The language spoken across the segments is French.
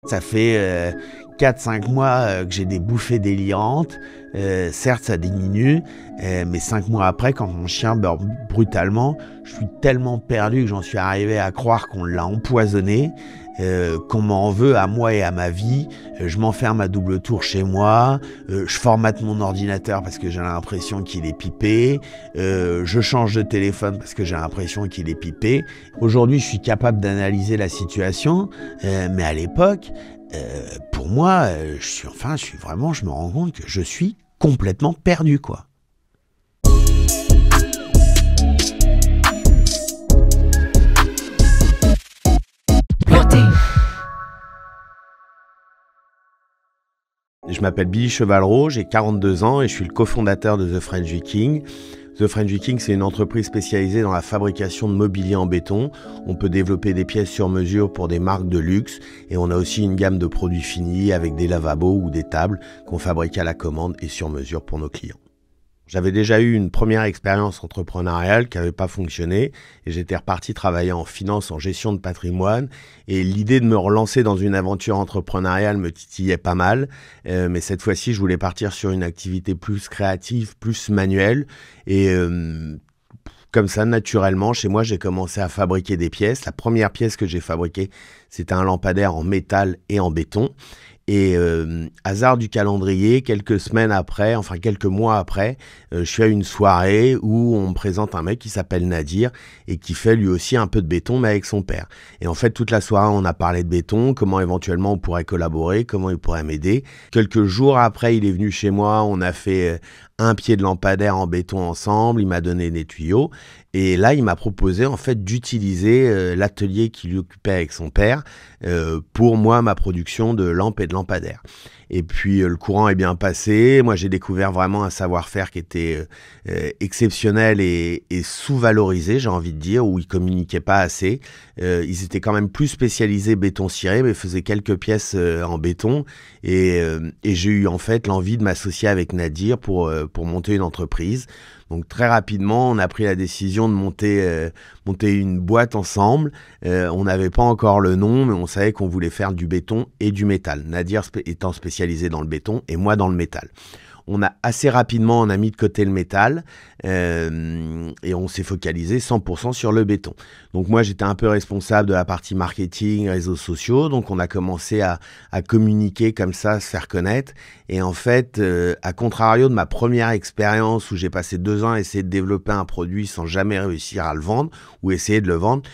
Ça fait 4-5 mois que j'ai des bouffées délirantes. Certes, ça diminue, mais 5 mois après, quand mon chien meurt brutalement, je suis tellement perdu que j'en suis arrivé à croire qu'on l'a empoisonné, qu'on m'en veut à moi et à ma vie. Je m'enferme à double tour chez moi, je formate mon ordinateur parce que j'ai l'impression qu'il est pipé, je change de téléphone parce que j'ai l'impression qu'il est pipé. Aujourd'hui, je suis capable d'analyser la situation, mais à l'époque, pour moi, je me rends compte que je suis complètement perdu, quoi. Je m'appelle Billy Chevalreau, j'ai 42 ans et je suis le cofondateur de The French Viking. The French Viking, c'est une entreprise spécialisée dans la fabrication de mobilier en béton. On peut développer des pièces sur mesure pour des marques de luxe et on a aussi une gamme de produits finis avec des lavabos ou des tables qu'on fabrique à la commande et sur mesure pour nos clients. J'avais déjà eu une première expérience entrepreneuriale qui n'avait pas fonctionné et j'étais reparti travailler en finance, en gestion de patrimoine et l'idée de me relancer dans une aventure entrepreneuriale me titillait pas mal, mais cette fois-ci je voulais partir sur une activité plus créative, plus manuelle et comme ça, naturellement, chez moi, j'ai commencé à fabriquer des pièces. La première pièce que j'ai fabriquée, c'était un lampadaire en métal et en béton. Et hasard du calendrier, quelques mois après, je suis à une soirée où on me présente un mec qui s'appelle Nadir et qui fait lui aussi un peu de béton, mais avec son père. Et en fait, toute la soirée, on a parlé de béton, comment éventuellement on pourrait collaborer, comment il pourrait m'aider. Quelques jours après, il est venu chez moi, on a fait un pied de lampadaire en béton ensemble, il m'a donné des tuyaux. Et là, il m'a proposé en fait d'utiliser l'atelier qu'il occupait avec son père pour moi, ma production de lampes et de lampadaires. Et puis le courant est bien passé. Moi, j'ai découvert vraiment un savoir-faire qui était exceptionnel et sous-valorisé, j'ai envie de dire, où ils communiquaient pas assez. Ils étaient quand même plus spécialisés béton ciré, mais faisaient quelques pièces en béton. Et j'ai eu en fait l'envie de m'associer avec Nadir pour monter une entreprise. Donc très rapidement, on a pris la décision de monter une boîte ensemble. On n'avait pas encore le nom, mais on savait qu'on voulait faire du béton et du métal. Nadir étant spécialisé dans le béton et moi dans le métal. On a mis de côté le métal et on s'est focalisé 100% sur le béton. Donc moi, j'étais un peu responsable de la partie marketing, réseaux sociaux. Donc on a commencé à communiquer comme ça, à se faire connaître. Et en fait, à contrario de ma première expérience où j'ai passé 2 ans à essayer de développer un produit sans jamais réussir à le vendre ou essayer de le vendre,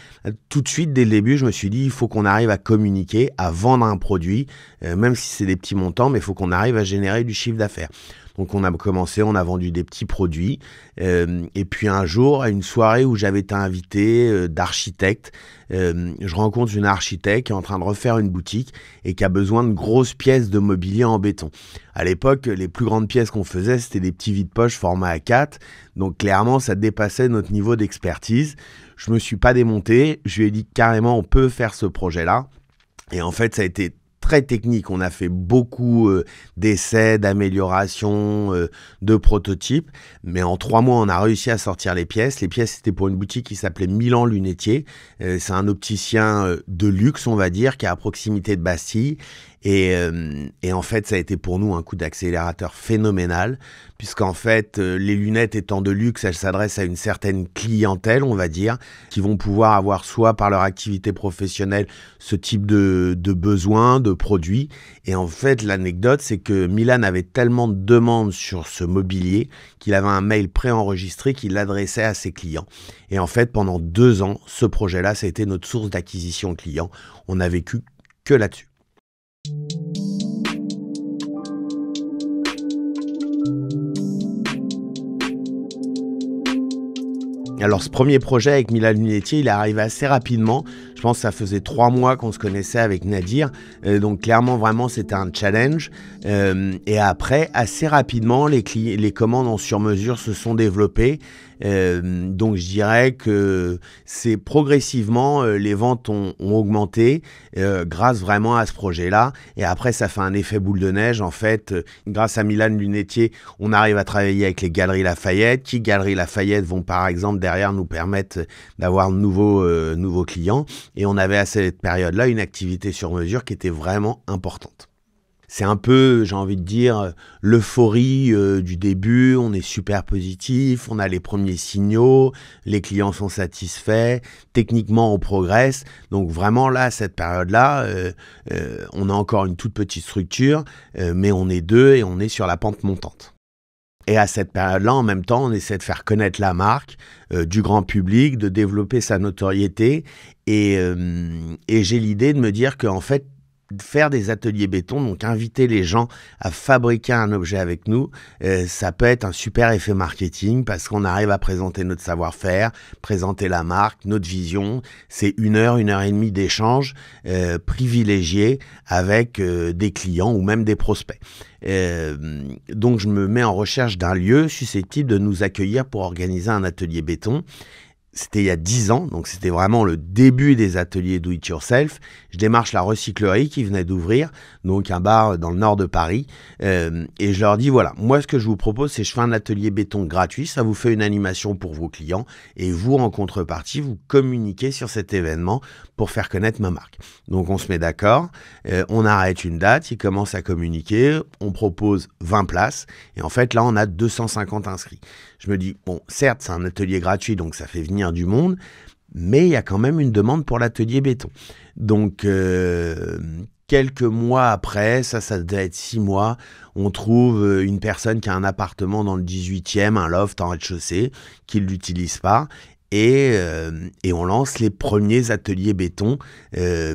tout de suite, dès le début, je me suis dit, il faut qu'on arrive à communiquer, à vendre un produit, même si c'est des petits montants, mais il faut qu'on arrive à générer du chiffre d'affaires. Donc on a commencé, on a vendu des petits produits. Et puis un jour, à une soirée où j'avais été invité d'architecte, je rencontre une architecte qui est en train de refaire une boutique et qui a besoin de grosses pièces de mobilier en béton. À l'époque, les plus grandes pièces qu'on faisait, c'était des petits vide-poche format A4. Donc clairement, ça dépassait notre niveau d'expertise. Je me suis pas démonté. Je lui ai dit carrément, on peut faire ce projet-là. Et en fait, ça a été très technique. On a fait beaucoup d'essais, d'améliorations, de prototypes. Mais en 3 mois, on a réussi à sortir les pièces. Les pièces, c'était pour une boutique qui s'appelait Milan Lunetier. C'est un opticien de luxe, on va dire, qui est à proximité de Bastille. Et en fait, ça a été pour nous un coup d'accélérateur phénoménal, puisqu'en fait, les lunettes étant de luxe, elles s'adressent à une certaine clientèle, on va dire, qui vont pouvoir avoir soit par leur activité professionnelle ce type de besoins, de produits. Et en fait, l'anecdote, c'est que Milan avait tellement de demandes sur ce mobilier qu'il avait un mail préenregistré qu'il adressait à ses clients. Et en fait, pendant 2 ans, ce projet-là, ça a été notre source d'acquisition client. On n'a vécu que là-dessus. Alors ce premier projet avec Milan Lunetier, il est arrivé assez rapidement. Je pense que ça faisait 3 mois qu'on se connaissait avec Nadir. Donc clairement, vraiment, c'était un challenge. Et après, assez rapidement, les commandes en sur-mesure se sont développées. Donc je dirais que c'est progressivement, les ventes ont augmenté grâce vraiment à ce projet-là. Et après, ça fait un effet boule de neige. En fait, grâce à Milan Lunetier, on arrive à travailler avec les Galeries Lafayette, qui Galeries Lafayette vont par exemple derrière nous permettre d'avoir de nouveaux clients. Et on avait à cette période-là une activité sur mesure qui était vraiment importante. C'est un peu, j'ai envie de dire, l'euphorie du début, on est super positif, on a les premiers signaux, les clients sont satisfaits, techniquement on progresse. Donc vraiment là, à cette période-là, on a encore une toute petite structure, mais on est deux et on est sur la pente montante. Et à cette période-là, en même temps, on essaie de faire connaître la marque du grand public, de développer sa notoriété. Et j'ai l'idée de me dire qu'en fait, faire des ateliers béton, donc inviter les gens à fabriquer un objet avec nous, ça peut être un super effet marketing parce qu'on arrive à présenter notre savoir-faire, présenter la marque, notre vision. C'est 1 heure et demie d'échange privilégié avec des clients ou même des prospects. Donc je me mets en recherche d'un lieu susceptible de nous accueillir pour organiser un atelier béton. C'était il y a 10 ans, donc c'était vraiment le début des ateliers do it yourself. Je démarche la recyclerie qui venait d'ouvrir, donc un bar dans le nord de Paris, et je leur dis voilà, moi ce que je vous propose c'est je fais un atelier béton gratuit, ça vous fait une animation pour vos clients, et vous en contrepartie vous communiquez sur cet événement pour faire connaître ma marque. Donc on se met d'accord, on arrête une date, ils commencent à communiquer, on propose 20 places, et en fait là on a 250 inscrits. Je me dis, bon, certes, c'est un atelier gratuit, donc ça fait venir du monde, mais il y a quand même une demande pour l'atelier béton. Donc, quelques mois après, ça devait être 6 mois, on trouve une personne qui a un appartement dans le 18e, un loft en rez-de-chaussée, qui ne l'utilise pas. Et on lance les premiers ateliers béton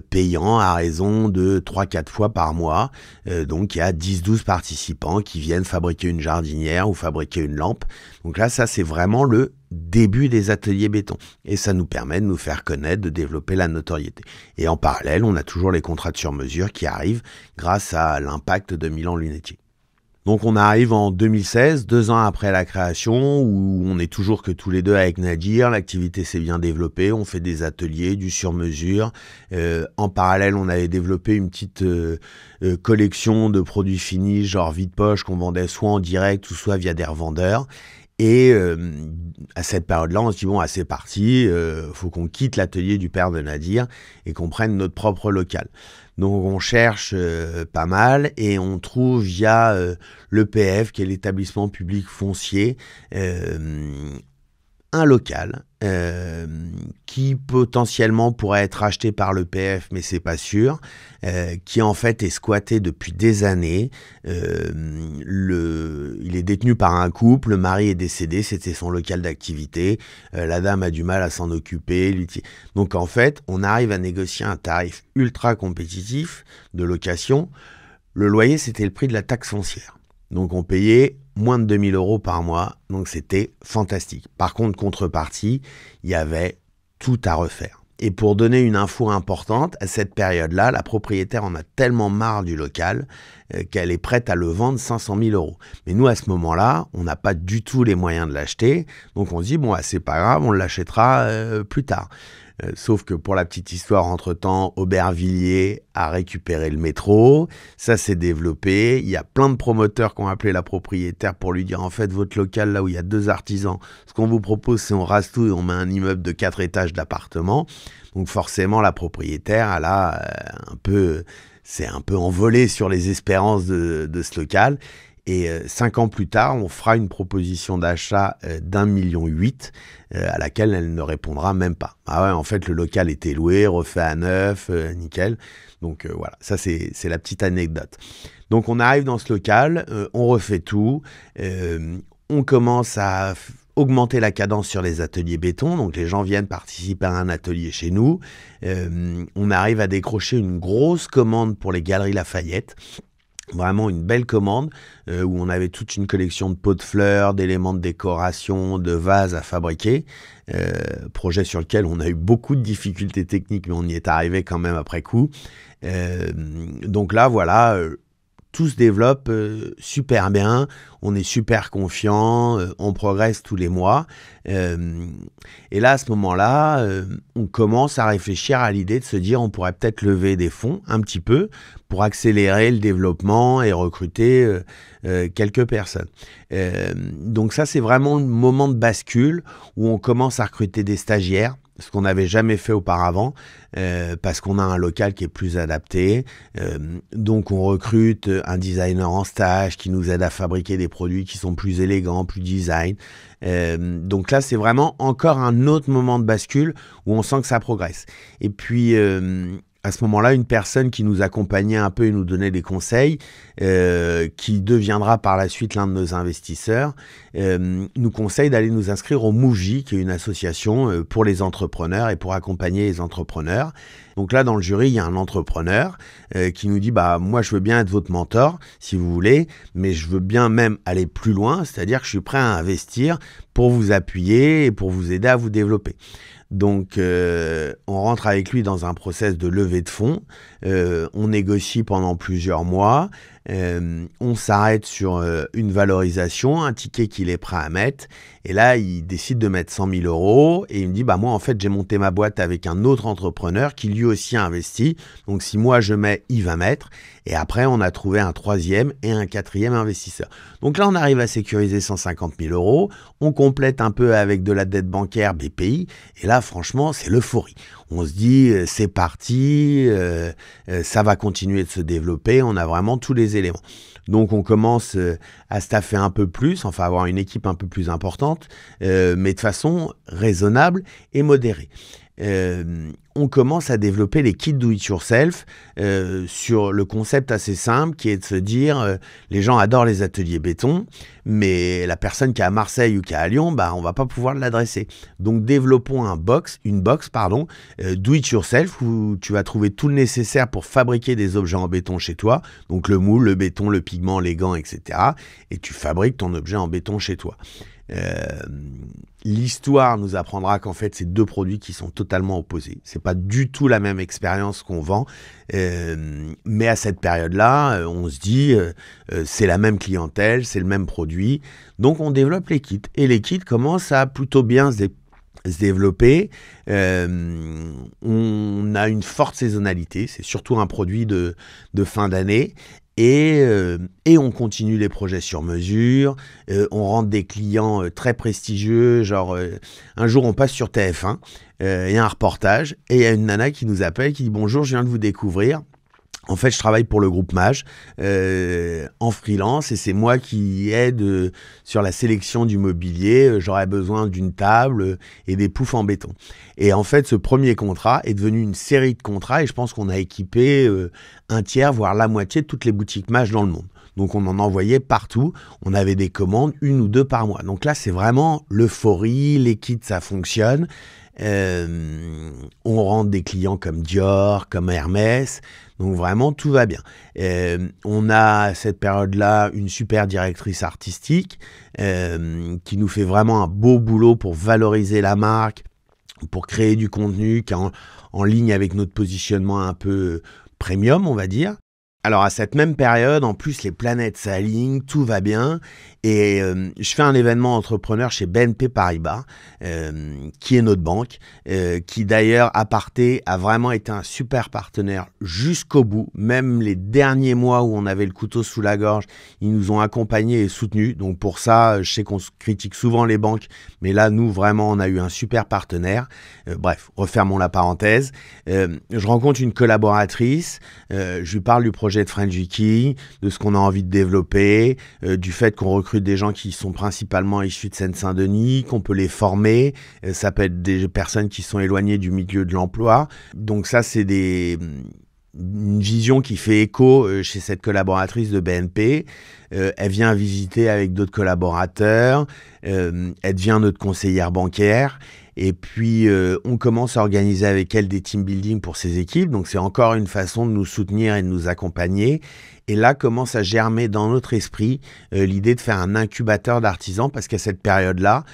payants à raison de 3-4 fois par mois. Donc il y a 10-12 participants qui viennent fabriquer une jardinière ou fabriquer une lampe. Donc là, ça c'est vraiment le début des ateliers béton. Et ça nous permet de nous faire connaître, de développer la notoriété. Et en parallèle, on a toujours les contrats de sur-mesure qui arrivent grâce à l'impact de Milan Lunetier. Donc on arrive en 2016, 2 ans après la création, où on est toujours que tous les deux avec Nadir, l'activité s'est bien développée, on fait des ateliers, du sur-mesure. En parallèle, on avait développé une petite collection de produits finis, genre vide-poche, qu'on vendait soit en direct ou soit via des revendeurs. Et à cette période-là, on se dit, bon, c'est parti, faut qu'on quitte l'atelier du père de Nadir et qu'on prenne notre propre local. Donc on cherche pas mal et on trouve via l'EPF, qui est l'établissement public foncier, un local qui potentiellement pourrait être acheté par l'EPF, mais c'est pas sûr, qui en fait est squatté depuis des années. Il est détenu par un couple, le mari est décédé, c'était son local d'activité, la dame a du mal à s'en occuper. Donc en fait, on arrive à négocier un tarif ultra compétitif de location. Le loyer, c'était le prix de la taxe foncière. Donc on payait moins de 2 000 € par mois, donc c'était fantastique. Par contre, contrepartie, il y avait tout à refaire. Et pour donner une info importante, à cette période-là, la propriétaire en a tellement marre du local qu'elle est prête à le vendre 500 000 €. Mais nous, à ce moment-là, on n'a pas du tout les moyens de l'acheter, donc on se dit, bon, c'est pas grave, on l'achètera plus tard. Sauf que pour la petite histoire, entre-temps, Aubervilliers a récupéré le métro, ça s'est développé, il y a plein de promoteurs qui ont appelé la propriétaire pour lui dire en fait votre local là où il y a 2 artisans, ce qu'on vous propose c'est on rase tout et on met un immeuble de 4 étages d'appartement. Donc forcément la propriétaire elle a c'est un peu envolé sur les espérances de ce local. Et 5 ans plus tard, on fera une proposition d'achat d'1,8 million à laquelle elle ne répondra même pas. Ah ouais, en fait, le local était loué, refait à neuf, nickel. Donc voilà, ça c'est la petite anecdote. Donc on arrive dans ce local, on refait tout, on commence à augmenter la cadence sur les ateliers béton, donc les gens viennent participer à un atelier chez nous. On arrive à décrocher une grosse commande pour les Galeries Lafayette. Vraiment une belle commande où on avait toute une collection de pots de fleurs, d'éléments de décoration, de vases à fabriquer. Projet sur lequel on a eu beaucoup de difficultés techniques, mais on y est arrivé quand même après coup. Donc là, voilà, tout se développe super bien, on est super confiant, on progresse tous les mois. Et là, à ce moment-là, on commence à réfléchir à l'idée de se dire on pourrait peut-être lever des fonds un petit peu pour accélérer le développement et recruter quelques personnes. Donc ça, c'est vraiment le moment de bascule où on commence à recruter des stagiaires. ce qu'on n'avait jamais fait auparavant, parce qu'on a un local qui est plus adapté. Donc on recrute un designer en stage qui nous aide à fabriquer des produits qui sont plus élégants, plus design. Donc là, c'est vraiment encore un autre moment de bascule où on sent que ça progresse. Et puis à ce moment-là, une personne qui nous accompagnait un peu et nous donnait des conseils, qui deviendra par la suite l'un de nos investisseurs, nous conseille d'aller nous inscrire au MOVJ, qui est une association pour les entrepreneurs et pour accompagner les entrepreneurs. Donc là, dans le jury, il y a un entrepreneur qui nous dit « moi, je veux bien être votre mentor, si vous voulez, mais je veux bien même aller plus loin, c'est-à-dire que je suis prêt à investir pour vous appuyer et pour vous aider à vous développer. » Donc, on rentre avec lui dans un process de levée de fonds. On négocie pendant plusieurs mois. On s'arrête sur une valorisation, un ticket qu'il est prêt à mettre. Et là, il décide de mettre 100 000 € et il me dit, moi, en fait, j'ai monté ma boîte avec un autre entrepreneur qui lui aussi a investi. Donc, si moi je mets, il va mettre. Et après, on a trouvé un troisième et un quatrième investisseur. Donc là, on arrive à sécuriser 150 000 €. On complète un peu avec de la dette bancaire BPI. Et là, franchement, c'est l'euphorie. On se dit, c'est parti, ça va continuer de se développer. On a vraiment tous les éléments. Donc, on commence à staffer un peu plus, enfin avoir une équipe un peu plus importante, mais de façon raisonnable et modérée. On commence à développer les kits do-it-yourself sur le concept assez simple qui est de se dire les gens adorent les ateliers béton, mais la personne qui est à Marseille ou qui est à Lyon, on va pas pouvoir l'adresser. Donc développons une box do-it-yourself où tu vas trouver tout le nécessaire pour fabriquer des objets en béton chez toi, donc le moule, le béton, le pigment, les gants, etc. Et tu fabriques ton objet en béton chez toi. L'histoire nous apprendra qu'en fait, c'est deux produits qui sont totalement opposés. C'est pas du tout la même expérience qu'on vend, mais à cette période-là, on se dit c'est la même clientèle, c'est le même produit. Donc, on développe les kits et les kits commencent à plutôt bien se développer. On a une forte saisonnalité, c'est surtout un produit de fin d'année. Et on continue les projets sur mesure, on rentre des clients très prestigieux, genre un jour on passe sur TF1, il y a un reportage et il y a une nana qui nous appelle, qui dit « Bonjour, je viens de vous découvrir ». En fait, je travaille pour le groupe Mage en freelance et c'est moi qui aide sur la sélection du mobilier. J'aurais besoin d'une table et des poufs en béton. Et en fait, ce premier contrat est devenu une série de contrats et je pense qu'on a équipé un tiers, voire la moitié de toutes les boutiques Mage dans le monde. Donc, on en envoyait partout. On avait des commandes, 1 ou 2 par mois. Donc là, c'est vraiment l'euphorie. Les kits, ça fonctionne. On rentre des clients comme Dior, comme Hermès. Donc vraiment, tout va bien. On a à cette période-là une super directrice artistique qui nous fait vraiment un beau boulot pour valoriser la marque, pour créer du contenu qui est en ligne avec notre positionnement un peu premium, on va dire. Alors à cette même période, en plus les planètes s'alignent, tout va bien et je fais un événement entrepreneur chez BNP Paribas qui est notre banque, qui d'ailleurs aparté a vraiment été un super partenaire jusqu'au bout, même les derniers mois où on avait le couteau sous la gorge, ils nous ont accompagnés et soutenus. Donc pour ça, je sais qu'on critique souvent les banques, mais là nous vraiment on a eu un super partenaire. Bref, refermons la parenthèse. Je rencontre une collaboratrice, je lui parle du projet de French Viking, de ce qu'on a envie de développer, du fait qu'on recrute des gens qui sont principalement issus de Seine-Saint-Denis, qu'on peut les former, ça peut être des personnes qui sont éloignées du milieu de l'emploi. Donc ça, c'est une vision qui fait écho chez cette collaboratrice de BNP. Elle vient visiter avec d'autres collaborateurs, elle devient notre conseillère bancaire. Et puis, on commence à organiser avec elle des team building pour ses équipes. Donc, c'est encore une façon de nous soutenir et de nous accompagner. Et là, commence à germer dans notre esprit l'idée de faire un incubateur d'artisans parce qu'à cette période-là,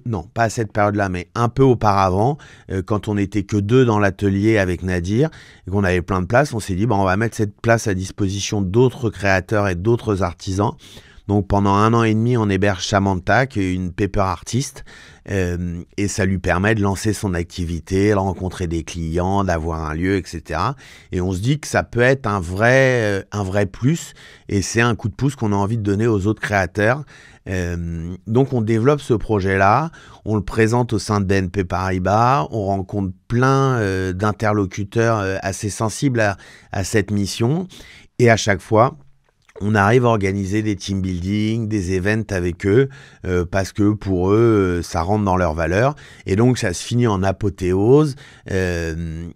non, pas à cette période-là, mais un peu auparavant, quand on n'était que 2 dans l'atelier avec Nadir et qu'on avait plein de places, on s'est dit, on va mettre cette place à disposition d'autres créateurs et d'autres artisans. Donc pendant 1 an et demi, on héberge Samantha, qui est une paper artiste, et ça lui permet de lancer son activité, de rencontrer des clients, d'avoir un lieu, etc. Et on se dit que ça peut être un vrai plus, et c'est un coup de pouce qu'on a envie de donner aux autres créateurs. Donc on développe ce projet-là, on le présente au sein de BNP Paribas, on rencontre plein d'interlocuteurs assez sensibles à cette mission, et à chaque fois, on arrive à organiser des team building, des events avec eux, parce que pour eux, ça rentre dans leurs valeurs. Et donc, ça se finit en apothéose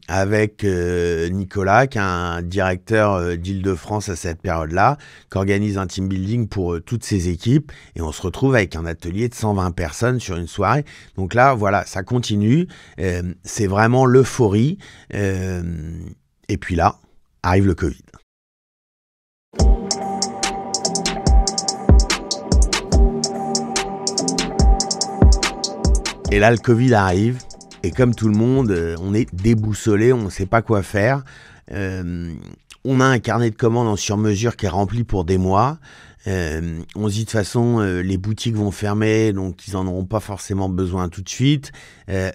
avec Nicolas, qui est un directeur d'Île-de-France à cette période-là, qui organise un team building pour toutes ses équipes. Et on se retrouve avec un atelier de 120 personnes sur une soirée. Donc là, voilà, ça continue. C'est vraiment l'euphorie. Et puis là, arrive le Covid. Et là, le Covid arrive, et comme tout le monde, on est déboussolé, on ne sait pas quoi faire. On a un carnet de commandes en sur-mesure qui est rempli pour des mois. On se dit de toute façon, les boutiques vont fermer, donc ils n'en auront pas forcément besoin tout de suite.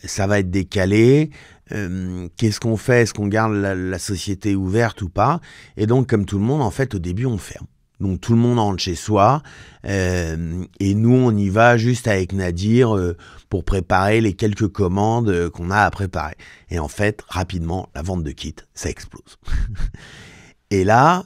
Ça va être décalé. Qu'est-ce qu'on fait? Est-ce qu'on garde la société ouverte ou pas? Et donc, comme tout le monde, en fait, au début, on ferme. Donc tout le monde rentre chez soi et nous on y va juste avec Nadir pour préparer les quelques commandes qu'on a à préparer. Et en fait, rapidement, la vente de kits, ça explose. Et là,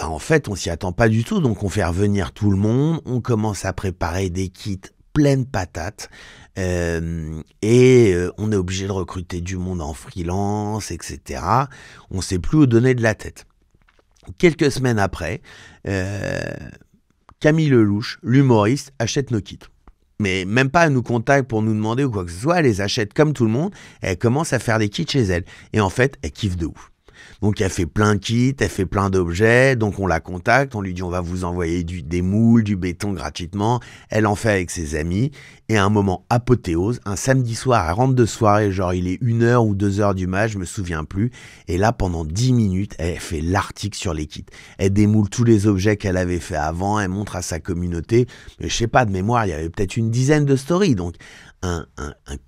en fait, on s'y attend pas du tout, donc on fait revenir tout le monde, on commence à préparer des kits pleines patates et on est obligé de recruter du monde en freelance, etc. On sait plus où donner de la tête. Quelques semaines après, Camille Lelouch, l'humoriste, achète nos kits. Mais même pas, elle nous contacte pour nous demander ou quoi que ce soit, elle les achète comme tout le monde, et elle commence à faire des kits chez elle. Et en fait, elle kiffe de ouf. Donc elle fait plein de kits, elle fait plein d'objets, donc on la contacte, on lui dit on va vous envoyer des moules, du béton gratuitement, elle en fait avec ses amis, et à un moment apothéose, un samedi soir, elle rentre de soirée, genre il est 1h ou 2h du mat, je me souviens plus, et là pendant 10 minutes, elle fait l'article sur les kits. Elle démoule tous les objets qu'elle avait fait avant, elle montre à sa communauté, mais je sais pas, de mémoire, il y avait peut-être une dizaine de stories, donc un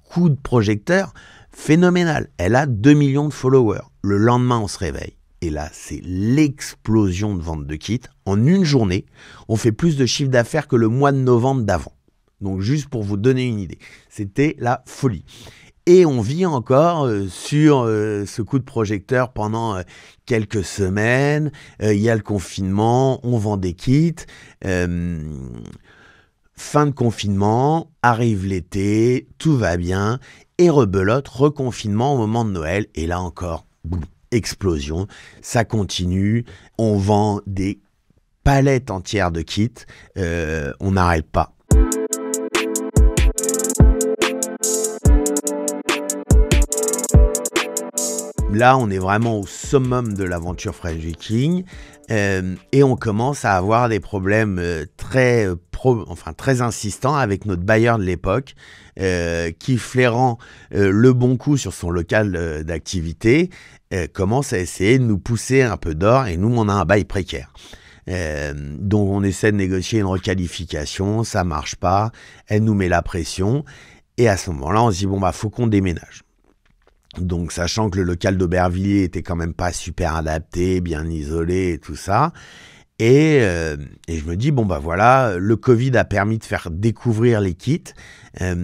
coup de projecteur phénoménal. Elle a 2 millions de followers. Le lendemain, on se réveille. Et là, c'est l'explosion de vente de kits. En une journée, on fait plus de chiffre d'affaires que le mois de novembre d'avant. Donc, juste pour vous donner une idée. C'était la folie. Et on vit encore sur ce coup de projecteur pendant quelques semaines. Il y a le confinement, on vend des kits. Fin de confinement, arrive l'été, tout va bien. Et rebelote, reconfinement au moment de Noël. Et là encore, boum, explosion. Ça continue. On vend des palettes entières de kits. On n'arrête pas. Là, on est vraiment au summum de l'aventure French Viking et on commence à avoir des problèmes très insistants avec notre bailleur de l'époque qui, flairant le bon coup sur son local d'activité, commence à essayer de nous pousser un peu d'or et nous, on a un bail précaire. Donc, on essaie de négocier une requalification, ça marche pas, elle nous met la pression et à ce moment-là, on se dit, faut qu'on déménage. Donc, sachant que le local d'Aubervilliers était quand même pas super adapté, bien isolé et tout ça. Et je me dis, voilà, le Covid a permis de faire découvrir les kits.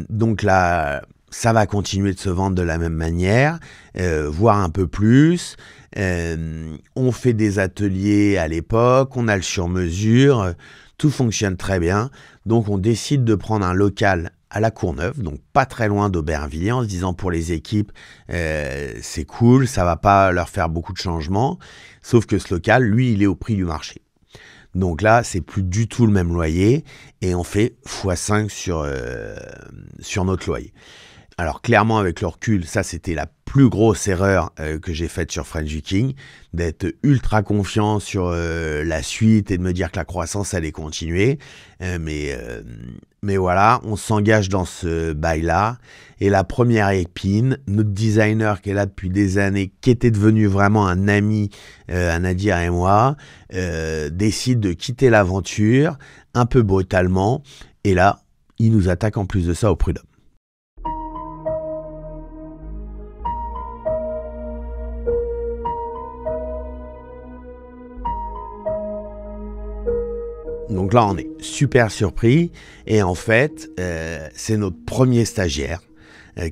Donc là, ça va continuer de se vendre de la même manière, voire un peu plus. On fait des ateliers à l'époque, on a le sur-mesure, tout fonctionne très bien. Donc, on décide de prendre un local à la Courneuve, donc pas très loin d'Aubervilliers, en se disant pour les équipes, c'est cool, ça va pas leur faire beaucoup de changements, sauf que ce local, lui, il est au prix du marché. Donc là, c'est plus du tout le même loyer, et on fait x5 sur notre loyer. Alors clairement, avec le recul, ça c'était la plus grosse erreur que j'ai faite sur French Viking, d'être ultra confiant sur la suite et de me dire que la croissance allait continuer. Mais voilà, on s'engage dans ce bail-là. Et la première épine, notre designer qui est là depuis des années, qui était devenu vraiment un ami à Nadir et moi, décide de quitter l'aventure un peu brutalement. Et là, il nous attaque en plus de ça au prud'homme. Donc là, on est super surpris et en fait, c'est notre premier stagiaire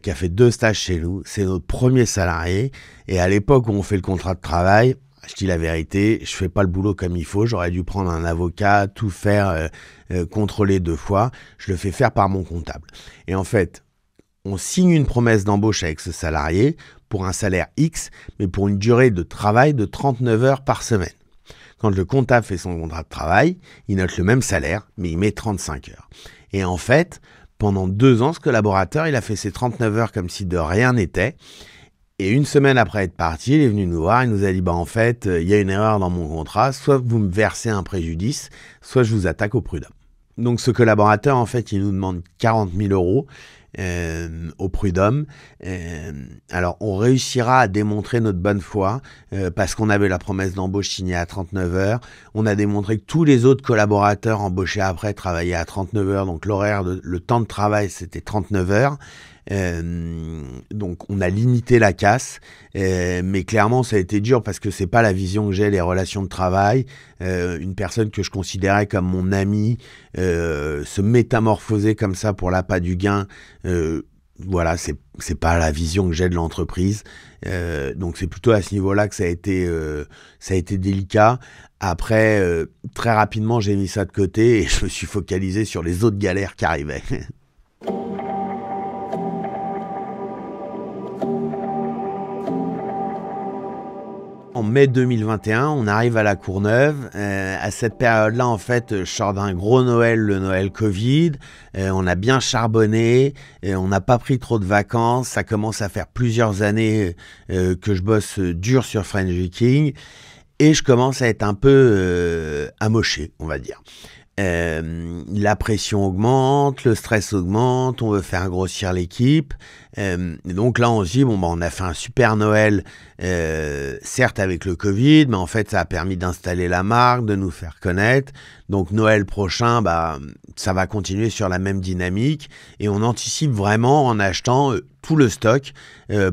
qui a fait 2 stages chez nous. C'est notre premier salarié et à l'époque où on fait le contrat de travail, je dis la vérité, je fais pas le boulot comme il faut. J'aurais dû prendre un avocat, tout faire, contrôler 2 fois. Je le fais faire par mon comptable. Et en fait, on signe une promesse d'embauche avec ce salarié pour un salaire X, mais pour une durée de travail de 39 heures par semaine. Quand le comptable fait son contrat de travail, il note le même salaire, mais il met 35 heures. Et en fait, pendant 2 ans, ce collaborateur, il a fait ses 39 heures comme si de rien n'était. Et une semaine après être parti, il est venu nous voir, il nous a dit, en fait, il y a une erreur dans mon contrat, soit vous me versez un préjudice, soit je vous attaque au prud'homme. Donc ce collaborateur, en fait, il nous demande 40 000 euros au prud'homme. Alors, on réussira à démontrer notre bonne foi parce qu'on avait la promesse d'embauche signée à 39 heures. On a démontré que tous les autres collaborateurs embauchés après travaillaient à 39 heures. Donc, le temps de travail, c'était 39 heures. Donc on a limité la casse, mais clairement ça a été dur parce que c'est pas la vision que j'ai les relations de travail. Une personne que je considérais comme mon ami se métamorphoser comme ça pour l'appât du gain, voilà, c'est pas la vision que j'ai de l'entreprise. Donc c'est plutôt à ce niveau-là que ça a été délicat. Après, très rapidement j'ai mis ça de côté et je me suis focalisé sur les autres galères qui arrivaient. En mai 2021, on arrive à la Courneuve. À cette période-là, en fait, je sors d'un gros Noël, le Noël Covid. On a bien charbonné. On n'a pas pris trop de vacances. Ça commence à faire plusieurs années que je bosse dur sur French Viking. Et je commence à être un peu amoché, on va dire. La pression augmente, le stress augmente, on veut faire grossir l'équipe. Donc là, on se dit, on a fait un super Noël, certes avec le Covid, mais en fait, ça a permis d'installer la marque, de nous faire connaître. Donc Noël prochain, ça va continuer sur la même dynamique. Et on anticipe vraiment en achetant tout le stock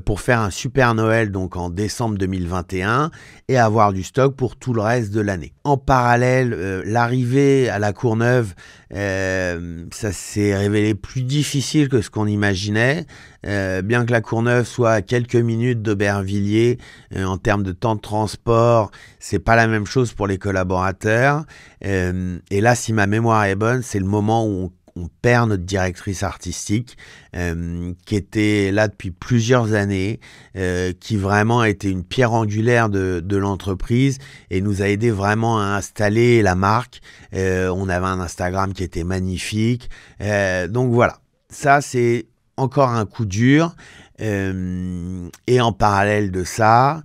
pour faire un super Noël donc en décembre 2021 et avoir du stock pour tout le reste de l'année. En parallèle, l'arrivée à la Courneuve, ça s'est révélé plus difficile que ce qu'on imaginait. Bien que la Courneuve soit à quelques minutes d'Aubervilliers, en termes de temps de transport, c'est pas la même chose pour les collaborateurs. Et là, si ma mémoire est bonne, c'est le moment où on perd notre directrice artistique qui était là depuis plusieurs années, qui vraiment a été une pierre angulaire de l'entreprise et nous a aidé vraiment à installer la marque. On avait un Instagram qui était magnifique. Donc voilà, ça c'est encore un coup dur. Et en parallèle de ça,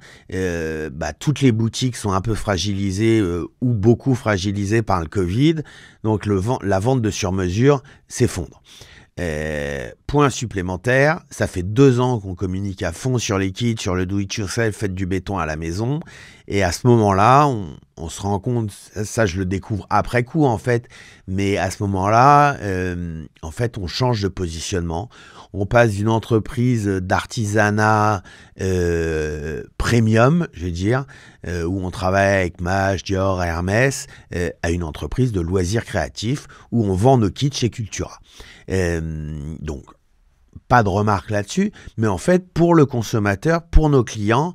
toutes les boutiques sont un peu fragilisées ou beaucoup fragilisées par le Covid. Donc la vente de sur-mesure s'effondre. Point supplémentaire, ça fait 2 ans qu'on communique à fond sur les kits, sur le do-it-yourself, faites du béton à la maison. Et à ce moment-là, on se rend compte, ça je le découvre après coup en fait, mais à ce moment-là, en fait, on change de positionnement. On passe d'une entreprise d'artisanat premium, je veux dire, où on travaille avec Mage, Dior, Hermès, à une entreprise de loisirs créatifs où on vend nos kits chez Cultura. Donc, pas de remarque là-dessus, mais en fait, pour le consommateur, pour nos clients,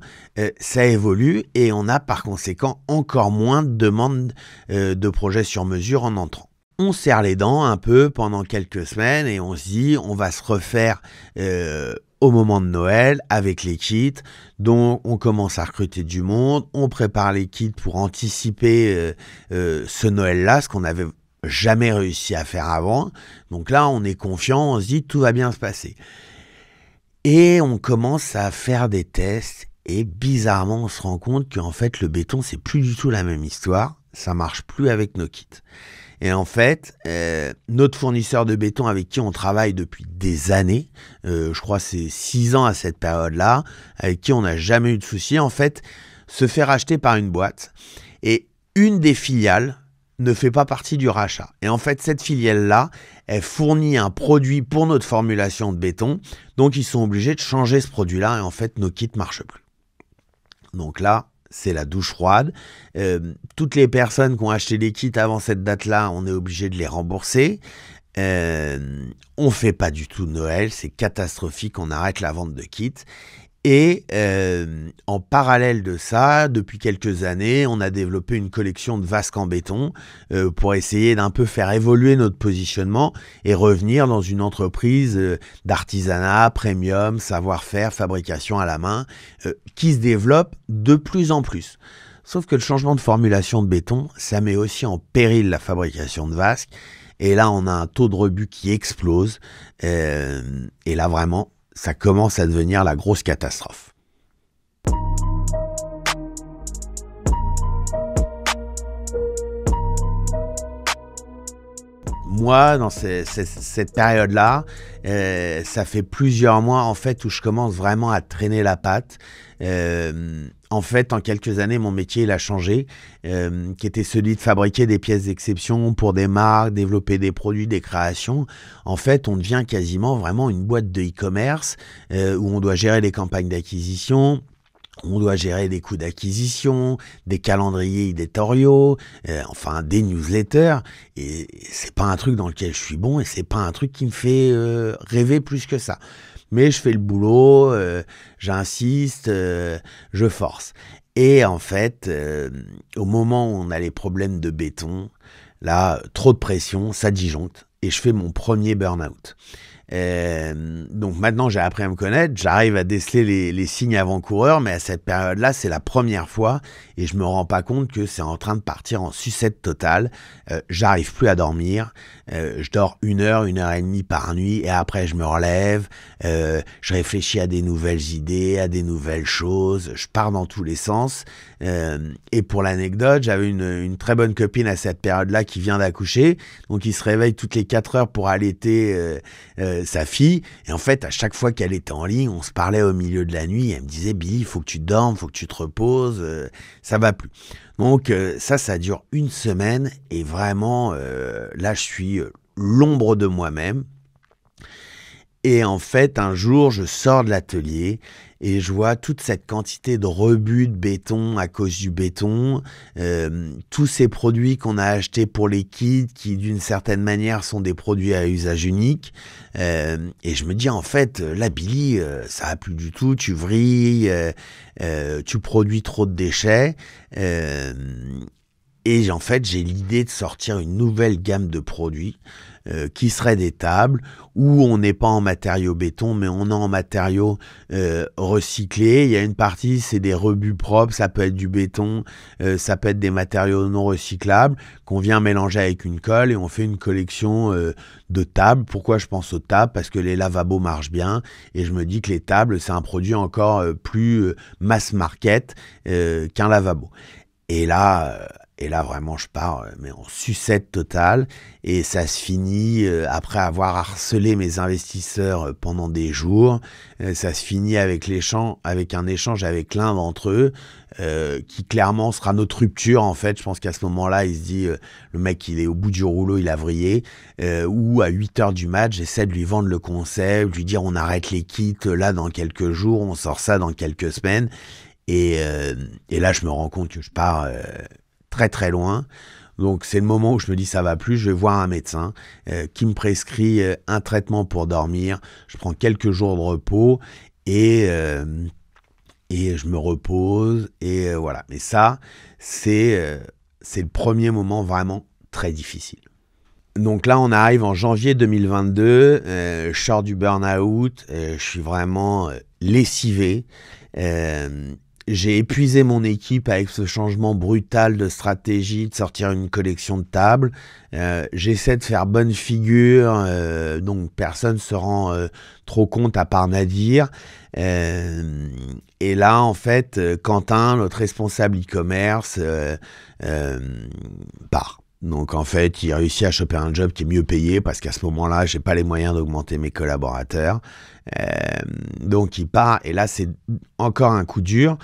ça évolue et on a par conséquent encore moins de demandes de projets sur mesure en entrant. On serre les dents un peu pendant quelques semaines et on se dit on va se refaire au moment de Noël avec les kits. Donc on commence à recruter du monde, on prépare les kits pour anticiper ce Noël-là, ce qu'on n'avait jamais réussi à faire avant. Donc là on est confiant, on se dit tout va bien se passer. Et on commence à faire des tests et bizarrement, on se rend compte qu'en fait, le béton, c'est plus du tout la même histoire. Ça marche plus avec nos kits. Et en fait, notre fournisseur de béton avec qui on travaille depuis des années, je crois que c'est 6 ans à cette période-là, avec qui on n'a jamais eu de soucis, en fait, se fait racheter par une boîte. Et une des filiales ne fait pas partie du rachat. Et en fait, cette filiale-là, elle fournit un produit pour notre formulation de béton. Donc, ils sont obligés de changer ce produit-là. Et en fait, nos kits ne marchent plus. Donc là, c'est la douche froide. Toutes les personnes qui ont acheté des kits avant cette date-là, on est obligé de les rembourser. On fait pas du tout de Noël. C'est catastrophique. On arrête la vente de kits. Et en parallèle de ça, depuis quelques années, on a développé une collection de vasques en béton pour essayer d'un peu faire évoluer notre positionnement et revenir dans une entreprise d'artisanat, premium, savoir-faire, fabrication à la main, qui se développe de plus en plus. Sauf que le changement de formulation de béton, ça met aussi en péril la fabrication de vasques. Et là, on a un taux de rebut qui explose. Et là, vraiment, ça commence à devenir la grosse catastrophe. Moi, dans cette période-là, ça fait plusieurs mois en fait où je commence vraiment à traîner la patte. En fait, en quelques années, mon métier il a changé, qui était celui de fabriquer des pièces d'exception pour des marques, développer des produits, des créations. En fait, on devient quasiment vraiment une boîte de e-commerce où on doit gérer les campagnes d'acquisition. On doit gérer des coûts d'acquisition, des calendriers éditoriaux, enfin des newsletters. Et c'est pas un truc dans lequel je suis bon et c'est pas un truc qui me fait rêver plus que ça. Mais je fais le boulot, j'insiste, je force. Et en fait, au moment où on a les problèmes de béton, là, trop de pression, ça disjoncte et je fais mon premier burn-out. Donc maintenant j'ai appris à me connaître, j'arrive à déceler les signes avant-coureurs, mais à cette période-là c'est la première fois et je me rends pas compte que c'est en train de partir en sucette totale. J'arrive plus à dormir, je dors 1 heure et demie par nuit et après je me relève, je réfléchis à des nouvelles idées, à des nouvelles choses, je pars dans tous les sens. Et pour l'anecdote, j'avais une très bonne copine à cette période-là qui vient d'accoucher, donc il se réveille toutes les 4 heures pour allaiter sa fille, et en fait à chaque fois qu'elle était en ligne, on se parlait au milieu de la nuit, elle me disait Billy, il faut que tu dormes, il faut que tu te reposes, ça va plus. Donc ça dure 1 semaine, et vraiment là je suis l'ombre de moi-même. Et en fait, un jour, je sors de l'atelier et je vois toute cette quantité de rebut de béton à cause du béton, tous ces produits qu'on a achetés pour les kits qui, d'une certaine manière, sont des produits à usage unique. Et je me dis, en fait, là, Billy, ça va plus du tout, tu vrilles, tu produis trop de déchets. Et en fait, j'ai l'idée de sortir une nouvelle gamme de produits qui seraient des tables où on n'est pas en matériaux béton, mais on est en matériaux recyclés. Il y a une partie, c'est des rebuts propres, ça peut être du béton, ça peut être des matériaux non recyclables qu'on vient mélanger avec une colle et on fait une collection de tables. Pourquoi je pense aux tables? Parce que les lavabos marchent bien et je me dis que les tables, c'est un produit encore plus mass market qu'un lavabo. Et là, vraiment, je pars mais en sucette totale. Et ça se finit, après avoir harcelé mes investisseurs pendant des jours, ça se finit avec un échange avec l'un d'entre eux, qui clairement sera notre rupture, en fait. Je pense qu'à ce moment-là, il se dit, le mec, il est au bout du rouleau, il a vrillé. Ou à 8h du match, j'essaie de lui vendre le concept, lui dire, on arrête les kits là dans quelques jours, on sort ça dans quelques semaines. Et là, je me rends compte que je pars très très loin. Donc c'est le moment où je me dis ça va plus, je vais voir un médecin qui me prescrit un traitement pour dormir. Je prends quelques jours de repos et je me repose et voilà. Mais ça, c'est le premier moment vraiment très difficile. Donc là, on arrive en janvier 2022, je sors du burn-out, je suis vraiment lessivé. j'ai épuisé mon équipe avec ce changement brutal de stratégie, de sortir une collection de tables. J'essaie de faire bonne figure, donc personne ne se rend trop compte à part Nadir. Et là, en fait, Quentin, notre responsable e-commerce, part. Donc en fait, il réussit à choper un job qui est mieux payé parce qu'à ce moment-là, j'ai pas les moyens d'augmenter mes collaborateurs. Donc il part et là c'est encore un coup dur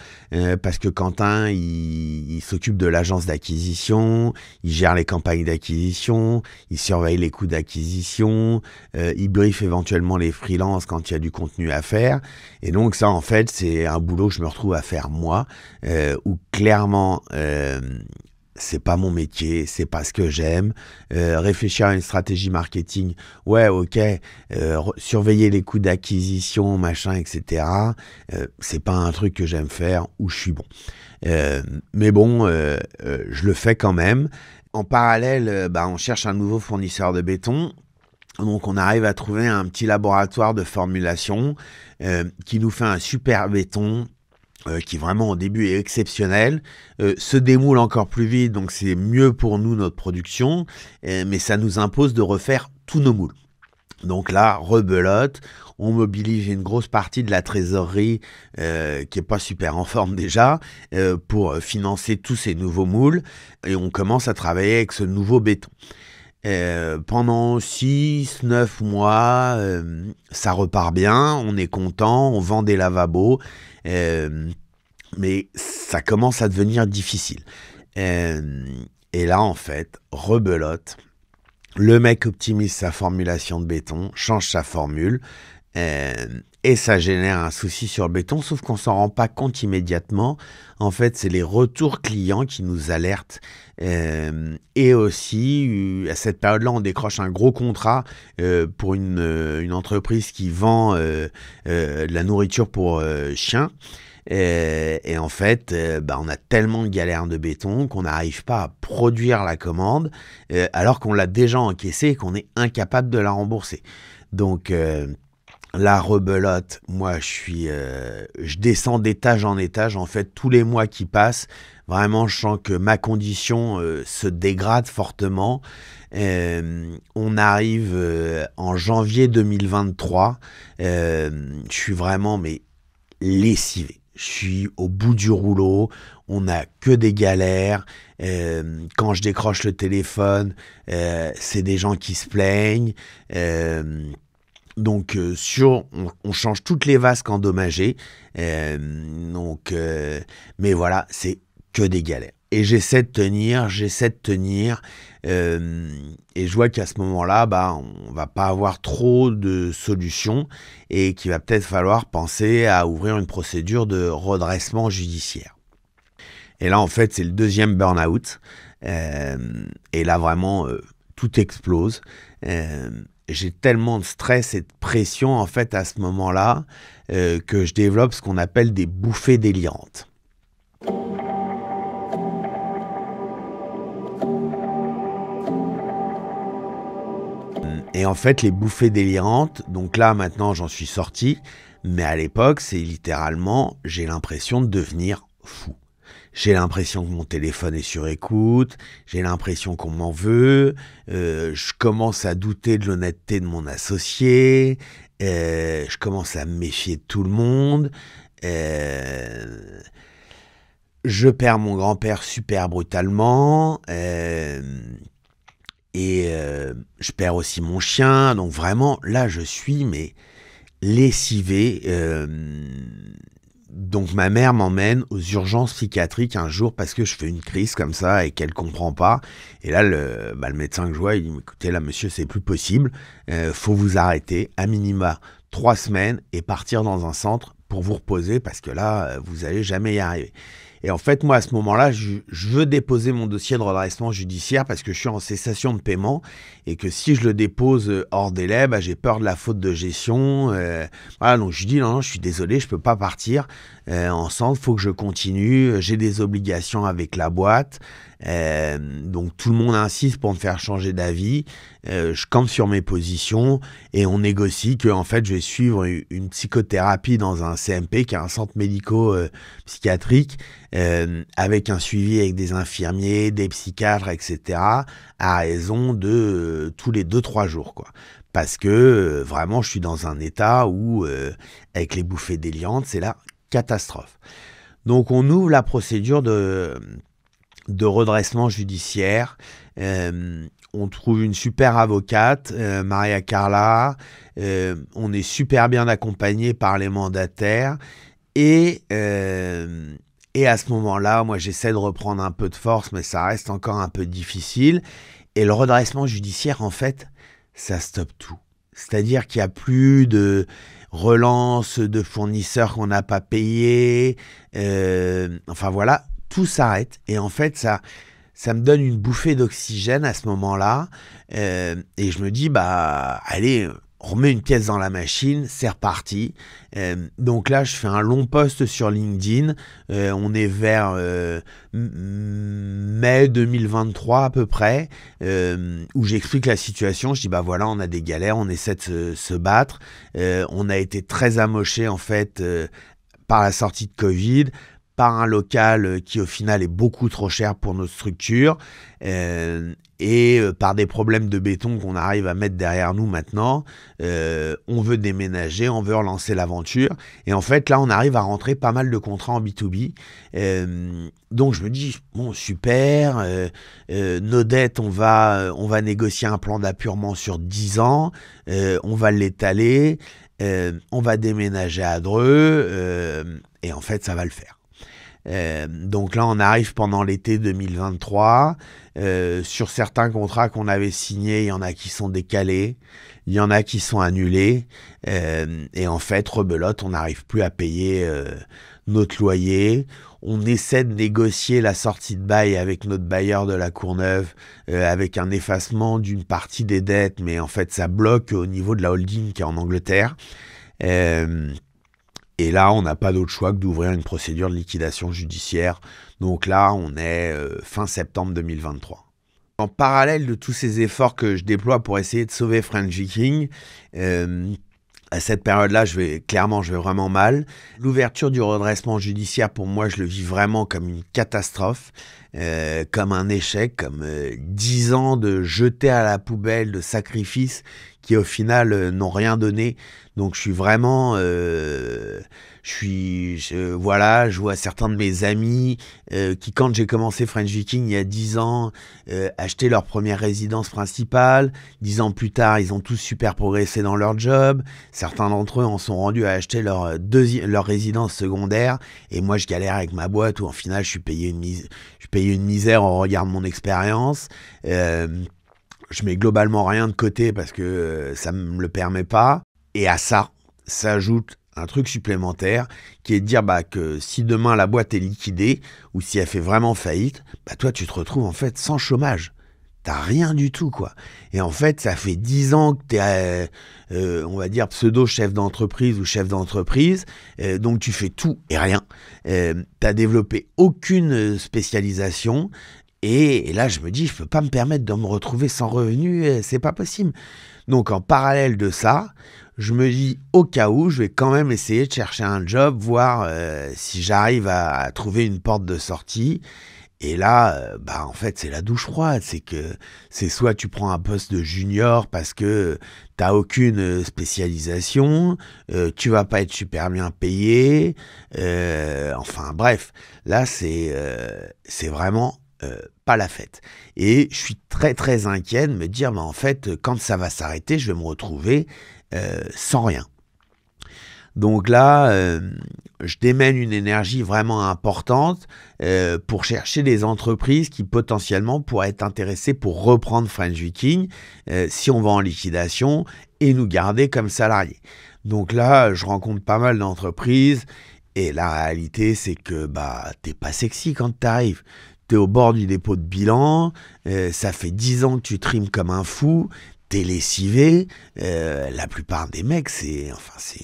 parce que Quentin il s'occupe de l'agence d'acquisition, il gère les campagnes d'acquisition, il surveille les coûts d'acquisition, il briefe éventuellement les freelances quand il y a du contenu à faire et donc ça en fait c'est un boulot que je me retrouve à faire moi où clairement c'est pas mon métier, c'est pas ce que j'aime. Réfléchir à une stratégie marketing, ouais, ok. Surveiller les coûts d'acquisition, machin, etc. C'est pas un truc que j'aime faire où je suis bon. Mais bon, je le fais quand même. En parallèle, on cherche un nouveau fournisseur de béton. Donc on arrive à trouver un petit laboratoire de formulation qui nous fait un super béton. Qui vraiment au début est exceptionnel, se démoule encore plus vite, donc c'est mieux pour nous notre production, mais ça nous impose de refaire tous nos moules. Donc là, rebelote, on mobilise une grosse partie de la trésorerie qui est pas super en forme déjà pour financer tous ces nouveaux moules, et on commence à travailler avec ce nouveau béton. Pendant 6-9 mois, ça repart bien, on est content, on vend des lavabos, mais ça commence à devenir difficile. Et là, en fait, rebelote, le mec optimise sa formulation de béton, change sa formule, et ça génère un souci sur le béton, sauf qu'on s'en rend pas compte immédiatement. En fait, c'est les retours clients qui nous alertent. Et aussi, à cette période-là, on décroche un gros contrat pour une entreprise qui vend de la nourriture pour chiens. Et en fait, on a tellement de galères de béton qu'on n'arrive pas à produire la commande alors qu'on l'a déjà encaissée et qu'on est incapable de la rembourser. Donc... la rebelote, moi je descends d'étage en étage, en fait tous les mois qui passent, vraiment je sens que ma condition se dégrade fortement. On arrive en janvier 2023, je suis vraiment lessivé, je suis au bout du rouleau, on n'a que des galères, quand je décroche le téléphone, c'est des gens qui se plaignent. Donc on change toutes les vasques endommagées, mais voilà, c'est que des galères. Et j'essaie de tenir, et je vois qu'à ce moment-là, on va pas avoir trop de solutions et qu'il va peut-être falloir penser à ouvrir une procédure de redressement judiciaire. Et là, en fait, c'est le deuxième burn-out, et là, vraiment, tout explose. J'ai tellement de stress et de pression en fait à ce moment-là que je développe ce qu'on appelle des bouffées délirantes. Et en fait, les bouffées délirantes, donc là maintenant j'en suis sorti, mais à l'époque c'est littéralement j'ai l'impression de devenir fou. J'ai l'impression que mon téléphone est sur écoute, j'ai l'impression qu'on m'en veut, je commence à douter de l'honnêteté de mon associé, je commence à me méfier de tout le monde, je perds mon grand-père super brutalement, et je perds aussi mon chien, donc vraiment là je suis lessivé. Donc ma mère m'emmène aux urgences psychiatriques un jour parce que je fais une crise comme ça et qu'elle comprend pas. Et là le médecin que je vois, il dit écoutez là monsieur c'est plus possible, faut vous arrêter à minima 3 semaines et partir dans un centre pour vous reposer parce que là vous allez jamais y arriver. Et en fait, moi, à ce moment-là, je veux déposer mon dossier de redressement judiciaire parce que je suis en cessation de paiement et que si je le dépose hors délai, j'ai peur de la faute de gestion. Voilà, donc je dis non, je suis désolé, je peux pas partir en centre, faut que je continue, j'ai des obligations avec la boîte. Donc tout le monde insiste pour me faire changer d'avis. Je campe sur mes positions et on négocie que en fait je vais suivre une psychothérapie dans un CMP, qui est un centre médico-psychiatrique, avec un suivi avec des infirmiers, des psychiatres, etc., à raison de tous les 2-3 jours, quoi. Parce que vraiment, je suis dans un état où, avec les bouffées délirantes, c'est la catastrophe. Donc, on ouvre la procédure de redressement judiciaire. On trouve une super avocate, Maria Carla. On est super bien accompagné par les mandataires. Et à ce moment-là, moi, j'essaie de reprendre un peu de force, mais ça reste encore un peu difficile. Et le redressement judiciaire, en fait, ça stoppe tout. C'est-à-dire qu'il n'y a plus de relance de fournisseurs qu'on n'a pas payés. Enfin voilà, tout s'arrête. Et en fait, ça me donne une bouffée d'oxygène à ce moment-là. Et je me dis, bah allez, on remet une pièce dans la machine, c'est reparti. Donc là, je fais un long post sur LinkedIn. On est vers mai 2023 à peu près, où j'explique la situation. Je dis, bah voilà, on a des galères, on essaie de se battre. On a été très amoché en fait par la sortie de Covid, par un local qui au final est beaucoup trop cher pour notre structure, et par des problèmes de béton qu'on arrive à mettre derrière nous maintenant. On veut déménager, on veut relancer l'aventure, et en fait là on arrive à rentrer pas mal de contrats en B2B. Donc je me dis, bon super, nos dettes, on va négocier un plan d'appurement sur 10 ans, on va l'étaler, on va déménager à Dreux, et en fait ça va le faire. Donc là, on arrive pendant l'été 2023. Sur certains contrats qu'on avait signés, il y en a qui sont décalés, il y en a qui sont annulés. Et en fait, rebelote, on n'arrive plus à payer notre loyer. On essaie de négocier la sortie de bail avec notre bailleur de la Courneuve, avec un effacement d'une partie des dettes, mais en fait, ça bloque au niveau de la holding qui est en Angleterre. Et là, on n'a pas d'autre choix que d'ouvrir une procédure de liquidation judiciaire. Donc là, on est fin septembre 2023. En parallèle de tous ces efforts que je déploie pour essayer de sauver French Viking, à cette période-là, je vais vraiment mal. L'ouverture du redressement judiciaire, pour moi, je le vis vraiment comme une catastrophe, comme un échec, comme 10 ans de jeter à la poubelle, de sacrifices qui au final n'ont rien donné. Donc je suis vraiment, voilà, je vois certains de mes amis qui, quand j'ai commencé French Viking il y a 10 ans, achetaient leur première résidence principale. 10 ans plus tard, ils ont tous super progressé dans leur job. Certains d'entre eux en sont rendus à acheter leur résidence secondaire. Et moi, je galère avec ma boîte où, en final, je suis payé une misère au regard de mon expérience. Je mets globalement rien de côté parce que ça ne me le permet pas. Et à ça s'ajoute un truc supplémentaire qui est de dire que si demain la boîte est liquidée ou si elle fait vraiment faillite, toi tu te retrouves en fait sans chômage. T'as rien du tout, quoi. Et en fait, ça fait 10 ans que t'es, on va dire, pseudo-chef d'entreprise ou chef d'entreprise. Donc, tu fais tout et rien. T'as développé aucune spécialisation. Et là, je me dis, je peux pas me permettre de me retrouver sans revenu. C'est pas possible. Donc, en parallèle de ça, je me dis, au cas où, je vais quand même essayer de chercher un job, voir si j'arrive à trouver une porte de sortie. Et là, en fait, c'est la douche froide. C'est soit tu prends un poste de junior parce que t'as aucune spécialisation, tu vas pas être super bien payé. Enfin bref, là c'est vraiment pas la fête. Et je suis très très inquiet de me dire, en fait, quand ça va s'arrêter, je vais me retrouver sans rien. Donc là, je démène une énergie vraiment importante pour chercher des entreprises qui potentiellement pourraient être intéressées pour reprendre French Viking si on va en liquidation et nous garder comme salariés. Donc là, je rencontre pas mal d'entreprises et la réalité, c'est que t'es pas sexy quand t'arrives. T'es au bord du dépôt de bilan, ça fait 10 ans que tu trimes comme un fou, t'es lessivé, la plupart des mecs, c'est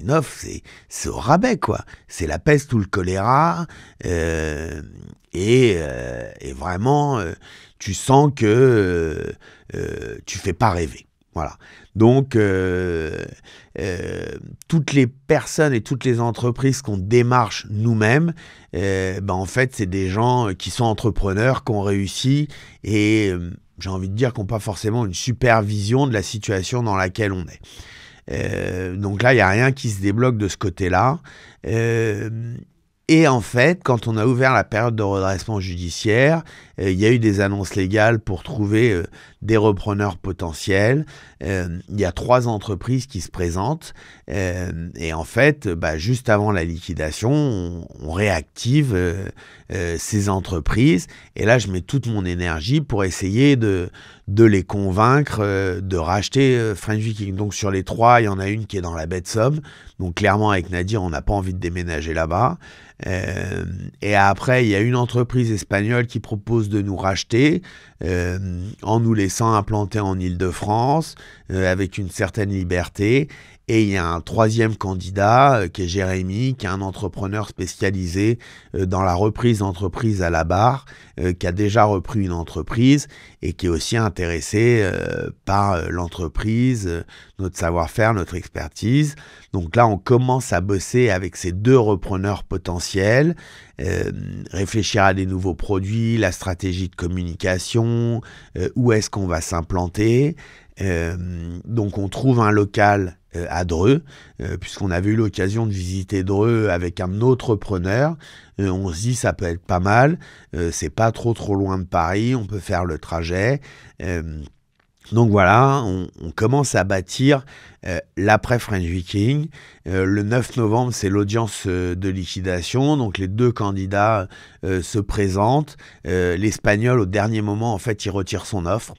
une offre, c'est au rabais, quoi. C'est la peste ou le choléra, et vraiment, tu sens que tu fais pas rêver. Voilà. Donc, toutes les personnes et toutes les entreprises qu'on démarche nous-mêmes, en fait, c'est des gens qui sont entrepreneurs, qui ont réussi et j'ai envie de dire qu'on n'a pas forcément une super vision de la situation dans laquelle on est. Donc là, il n'y a rien qui se débloque de ce côté-là. Et en fait, quand on a ouvert la période de redressement judiciaire, il y a eu des annonces légales pour trouver des repreneurs potentiels. Il y a 3 entreprises qui se présentent. Et en fait, juste avant la liquidation, on réactive ces entreprises. Et là, je mets toute mon énergie pour essayer de les convaincre de racheter French Viking. Donc sur les 3, il y en a une qui est dans la baie de Somme. Donc clairement, avec Nadir, on n'a pas envie de déménager là-bas. Et après, il y a une entreprise espagnole qui propose de nous racheter en nous laissant implanter en Île-de-France avec une certaine liberté. Et il y a un 3e candidat qui est Jérémy, qui est un entrepreneur spécialisé dans la reprise d'entreprise à la barre, qui a déjà repris une entreprise et qui est aussi intéressé par l'entreprise, notre savoir-faire, notre expertise. Donc là, on commence à bosser avec ces 2 repreneurs potentiels, réfléchir à des nouveaux produits, la stratégie de communication, où est-ce qu'on va s'implanter. Donc on trouve un local à Dreux, puisqu'on avait eu l'occasion de visiter Dreux avec un autre preneur. On se dit ça peut être pas mal, c'est pas trop loin de Paris, on peut faire le trajet. Donc voilà, on commence à bâtir l'après French Viking. Le 9 novembre, c'est l'audience de liquidation. Donc les 2 candidats se présentent. L'Espagnol, au dernier moment, en fait, il retire son offre.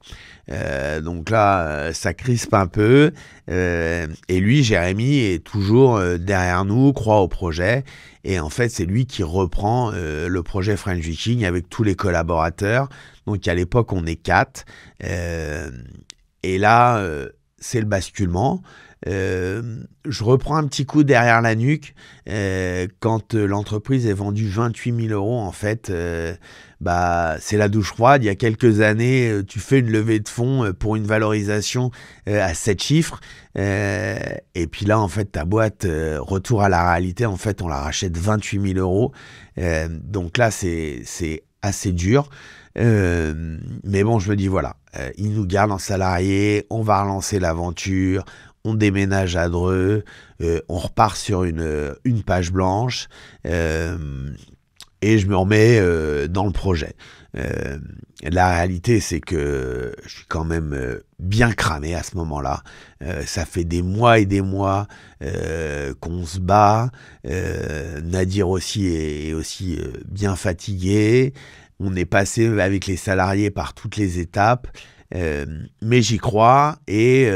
Donc là, ça crispe un peu. Et lui, Jérémy, est toujours derrière nous, croit au projet. Et en fait, c'est lui qui reprend le projet French Viking avec tous les collaborateurs. Donc à l'époque, on est 4. Et là, c'est le basculement. Je reprends un petit coup derrière la nuque quand l'entreprise est vendue 28 000 €. En fait, c'est la douche froide. Il y a quelques années, tu fais une levée de fonds pour une valorisation à 7 chiffres. Et puis là, en fait, ta boîte, retour à la réalité, en fait, on la rachète 28 000 €. Donc là, c'est assez dur. Mais bon, je me dis, voilà, ils nous gardent en salarié, on va relancer l'aventure, on déménage à Dreux, on repart sur une page blanche, et je me remets dans le projet. La réalité, c'est que je suis quand même bien cramé à ce moment-là. Ça fait des mois et des mois qu'on se bat. Nadir aussi est aussi bien fatigué. On est passé avec les salariés par toutes les étapes. Mais j'y crois et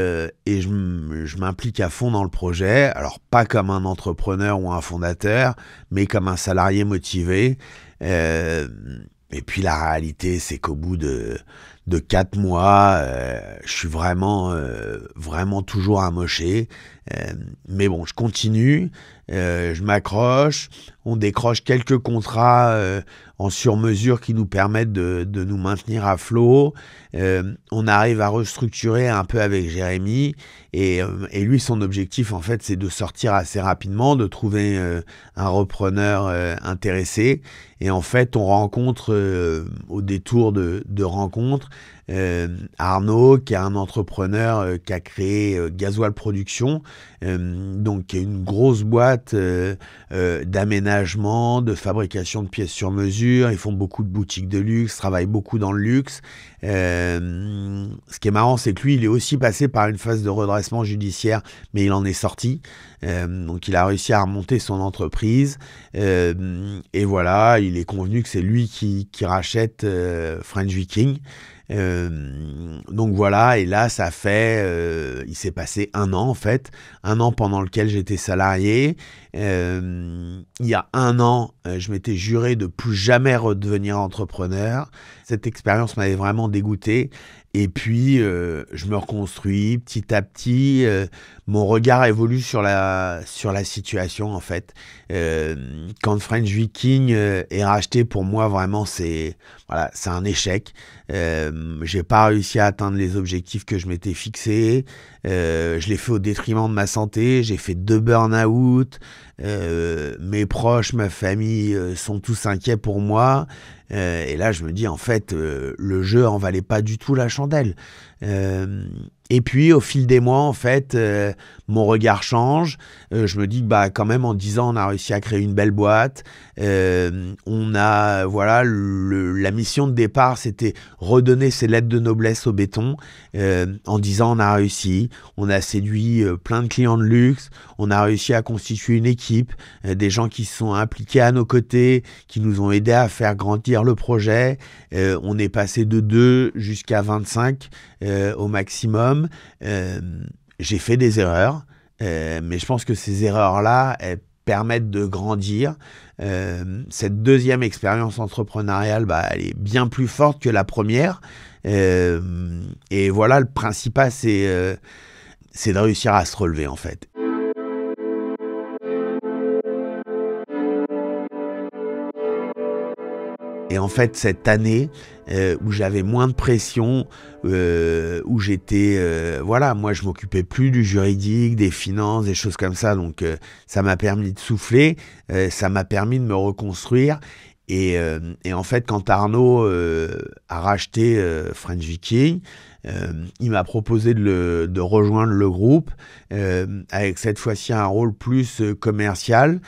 je m'implique à fond dans le projet. Alors pas comme un entrepreneur ou un fondateur, mais comme un salarié motivé. Et puis la réalité, c'est qu'au bout de 4 mois, je suis vraiment toujours amoché. Mais bon, je continue, je m'accroche. On décroche quelques contrats en sur-mesure qui nous permettent de nous maintenir à flot. On arrive à restructurer un peu avec Jérémy. Et lui, son objectif, en fait, c'est de sortir assez rapidement, de trouver un repreneur intéressé. Et en fait, on rencontre au détour de rencontres Arnaud, qui est un entrepreneur qui a créé Gasoil Production, donc qui est une grosse boîte d'aménagement, de fabrication de pièces sur mesure. Ils font beaucoup de boutiques de luxe, travaillent beaucoup dans le luxe. Ce qui est marrant, c'est que lui, il est aussi passé par une phase de redressement judiciaire, mais il en est sorti. Donc il a réussi à remonter son entreprise. Et voilà, il est convenu que c'est lui qui rachète French Viking. Donc voilà, et là ça fait, il s'est passé 1 an en fait, 1 an pendant lequel j'étais salarié. Il y a 1 an, je m'étais juré de plus jamais redevenir entrepreneur. Cette expérience m'avait vraiment dégoûté. Et puis, je me reconstruis petit à petit. Mon regard évolue sur la situation, en fait. Quand French Viking est racheté, pour moi, vraiment, c'est un échec. J'ai pas réussi à atteindre les objectifs que je m'étais fixés. Je l'ai fait au détriment de ma santé. J'ai fait 2 burn-out. Mes proches, ma famille sont tous inquiets pour moi. Et là, je me dis, en fait, le jeu en valait pas du tout la chandelle. Et puis, au fil des mois, en fait, mon regard change. Je me dis que, quand même, en 10 ans, on a réussi à créer une belle boîte. On a, la mission de départ, c'était redonner ses lettres de noblesse au béton. En 10 ans, on a réussi. On a séduit plein de clients de luxe. On a réussi à constituer une équipe, des gens qui se sont impliqués à nos côtés, qui nous ont aidés à faire grandir le projet. On est passé de 2 jusqu'à 25 au maximum. J'ai fait des erreurs, mais je pense que ces erreurs-là, elles permettent de grandir. Cette deuxième expérience entrepreneuriale, elle est bien plus forte que la première. Et voilà, le principal, c'est de réussir à se relever, en fait. Et en fait, cette année où j'avais moins de pression, où j'étais... moi, je m'occupais plus du juridique, des finances, des choses comme ça. Donc, ça m'a permis de souffler, ça m'a permis de me reconstruire. Et en fait, quand Arnaud a racheté French Viking, il m'a proposé de rejoindre le groupe avec cette fois-ci un rôle plus commercial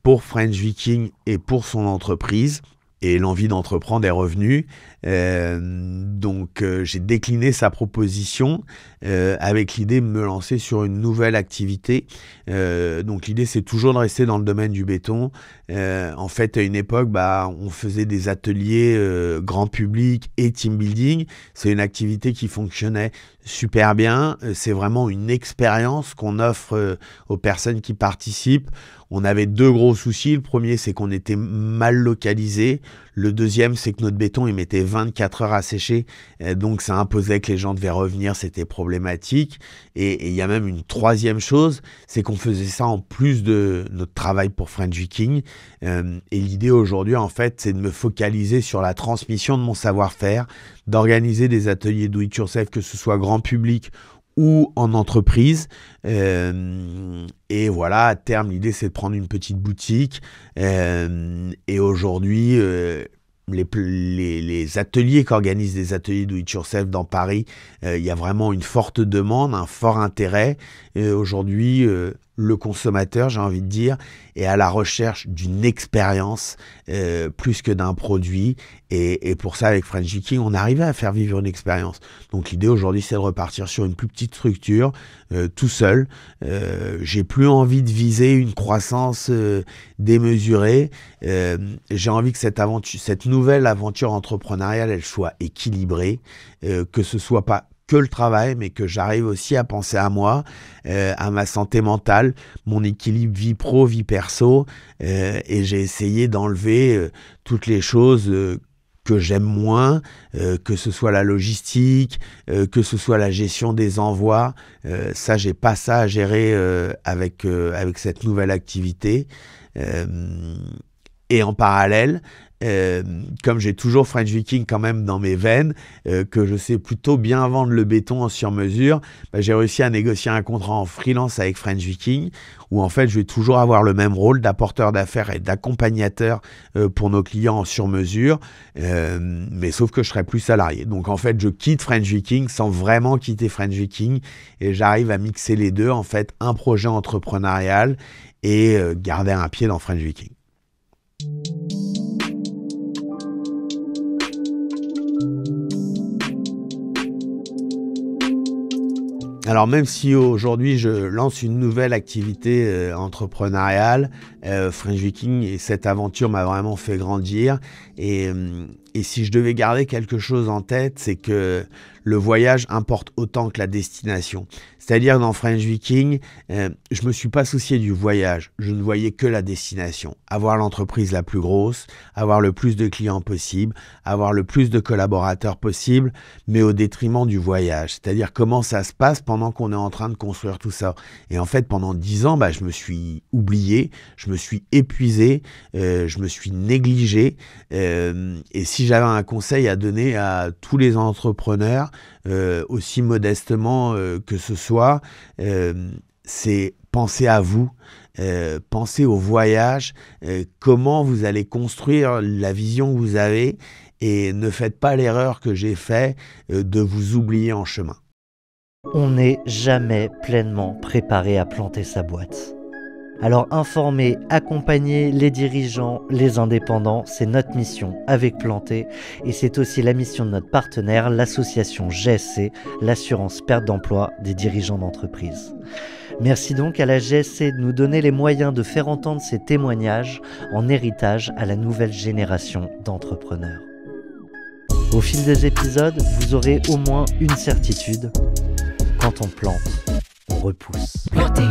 pour French Viking et pour son entreprise. Et l'envie d'entreprendre est revenue. Donc j'ai décliné sa proposition avec l'idée de me lancer sur une nouvelle activité. Donc l'idée, c'est toujours de rester dans le domaine du béton. En fait, à une époque, on faisait des ateliers grand public et team building. C'est une activité qui fonctionnait super bien. C'est vraiment une expérience qu'on offre aux personnes qui participent. On avait 2 gros soucis. Le premier, c'est qu'on était mal localisé. Le deuxième, c'est que notre béton, il mettait 24 heures à sécher. Donc, ça imposait que les gens devaient revenir. C'était problématique. Et il y a même une troisième chose, c'est qu'on faisait ça en plus de notre travail pour French Viking. Et l'idée aujourd'hui, en fait, c'est de me focaliser sur la transmission de mon savoir-faire, d'organiser des ateliers do-it-yourself, que ce soit grand public ou en entreprise. Et voilà, à terme, l'idée, c'est de prendre une petite boutique. Et aujourd'hui, les ateliers qu'organisent des ateliers do-it-yourself dans Paris, il y a vraiment une forte demande, un fort intérêt. Aujourd'hui, le consommateur, j'ai envie de dire, est à la recherche d'une expérience plus que d'un produit. Et pour ça, avec French Viking, on arrivait à faire vivre une expérience. Donc l'idée aujourd'hui, c'est de repartir sur une plus petite structure, tout seul. J'ai plus envie de viser une croissance démesurée. J'ai envie que cette nouvelle aventure entrepreneuriale, elle soit équilibrée, que ce soit pas que le travail, mais que j'arrive aussi à penser à moi, à ma santé mentale, mon équilibre vie pro, vie perso, et j'ai essayé d'enlever toutes les choses que j'aime moins, que ce soit la logistique, que ce soit la gestion des envois. Ça, j'ai pas ça à gérer avec cette nouvelle activité. Et en parallèle, comme j'ai toujours French Viking quand même dans mes veines, que je sais plutôt bien vendre le béton en sur-mesure, j'ai réussi à négocier un contrat en freelance avec French Viking, où en fait je vais toujours avoir le même rôle d'apporteur d'affaires et d'accompagnateur pour nos clients en sur-mesure, mais sauf que je serai plus salarié. Donc en fait je quitte French Viking sans vraiment quitter French Viking, et j'arrive à mixer les deux, en fait un projet entrepreneurial et garder un pied dans French Viking. Alors même si aujourd'hui je lance une nouvelle activité entrepreneuriale, French Viking, et cette aventure m'a vraiment fait grandir, et Et si je devais garder quelque chose en tête, c'est que le voyage importe autant que la destination. C'est-à-dire dans French Viking, je me suis pas soucié du voyage, je ne voyais que la destination. Avoir l'entreprise la plus grosse, avoir le plus de clients possible, avoir le plus de collaborateurs possible, mais au détriment du voyage. C'est-à-dire comment ça se passe pendant qu'on est en train de construire tout ça. Et en fait, pendant 10 ans, je me suis oublié, je me suis épuisé, je me suis négligé. Et si j'avais un conseil à donner à tous les entrepreneurs, aussi modestement que ce soit, c'est penser à vous, penser au voyage, comment vous allez construire la vision que vous avez, et ne faites pas l'erreur que j'ai faite de vous oublier en chemin. On n'est jamais pleinement préparé à planter sa boîte. Alors informer, accompagner les dirigeants, les indépendants, c'est notre mission avec Planté, et c'est aussi la mission de notre partenaire, l'association GSC, l'assurance perte d'emploi des dirigeants d'entreprise. Merci donc à la GSC de nous donner les moyens de faire entendre ces témoignages en héritage à la nouvelle génération d'entrepreneurs. Au fil des épisodes, vous aurez au moins une certitude: quand on plante, on repousse. Planté.